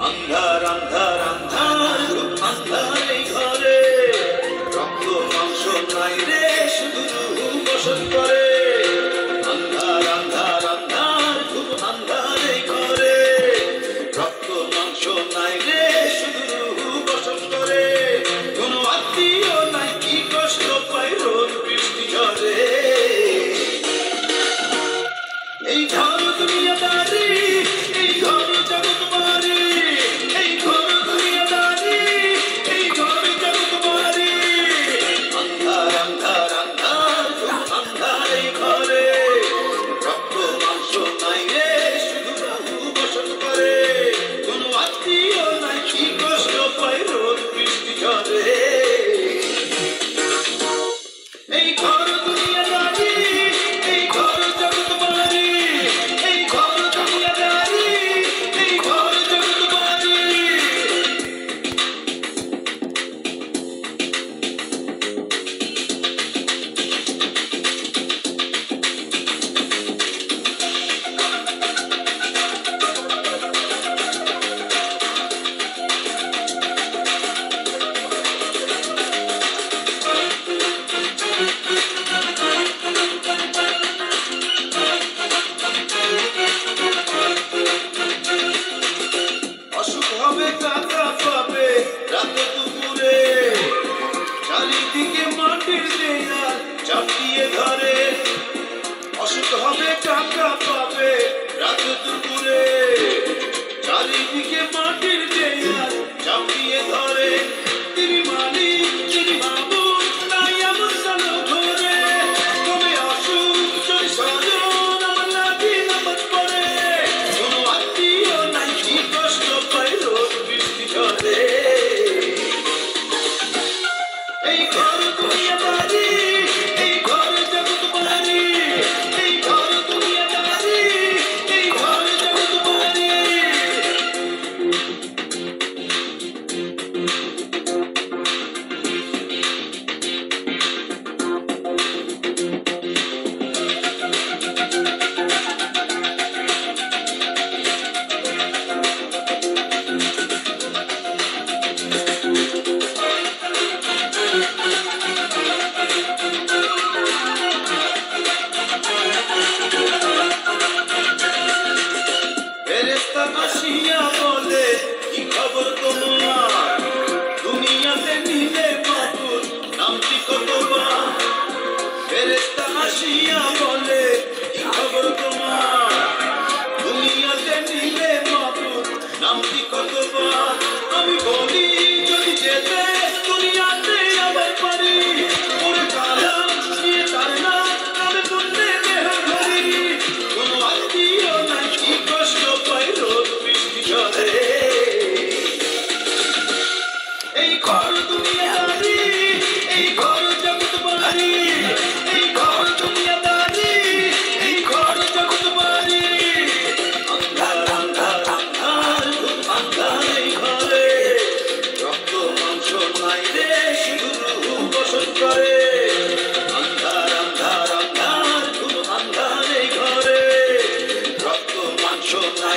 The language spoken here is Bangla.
अंधार अंधार अंधार अंधार এই ঘরে রক্ত মাংস নাই রে শুধু রূহ বসত করে अंधार अंधार अंधार अंधार এই ঘরে রক্ত মাংস নাই রে শুধু রূহ বসত করে কোনো আত্মীয় নাই কি কষ্ট পায় রোদ বৃষ্টি ঝরে এই ঘর দুনিয়াদারি এই ঘর জগৎ মারি এই ঘর দুনিয়াদারি এই ঘর জগৎ মারি अंधार अंधार अंधार अंधार এই ঘরে রক্ত মাংস নাই রে শুধু রূহ বসত করে কোনো আত্মীয় নাই কি কষ্ট পায় রোদ বৃষ্টি ঝরে এই ঘর দুনিয়াদারি এই ঘর জগৎ মারি এই ঘর দুনিয়াদারি এই ঘর জগৎ মারি অসুখ হবে টাকা পাবে রাতে দুপুরে চারিদিকে মাটির দেয়াল চাপিয়ে ধরে অসুখ হবে টাকা পাবে রাতে দুপুরে চারিদিকে মাটির দেয়াল চাপিয়ে ধরে তিনি মালিক তিনি মাবুদ তাই এমন কালো ধরে তবে অসুখ যদি স্বজন আমার লাঠি নামাজ পড়ে কোনো আত্মীয় নাই কি কষ্ট পায় রোদ বৃষ্টি ঝরে এই ঘর দুনিয়াদারি এই ঘর জগৎ মারি এই ঘর দুনিয়াদারি এই ঘর জগৎ মারি ফেরেশতা আসিয়া বলে কি খবর তোমার দুনিয়াতে নিলে মাবুদ নামটি কতবার ফেরেশতা আসিয়া বলে কি খবর তোমার দুনিয়াতে নিলে মাবুদ নামটি কতবার আমি বলি যদি যেতে দুনিয়াতে আবার পারি ওরে কালাম নিয়ে তার নাম আমি পুণ্যে দেহ ধরি কোনো আত্মীয় নাই কি কষ্ট পায় রোদ বৃষ্টি ঝরে এই ঘর দুনিয়াদারি এই ঘর জগৎ মারি এই ঘর দুনিয়াদারি এই ঘর জগৎ মারি अंधार अंधार अंधार अंधार এই ঘরে রক্ত মাংস নাই রে শুধু রূহ বসত করে अंधार अंधार अंधार अंधार এই ঘরে রক্ত মাংস নাই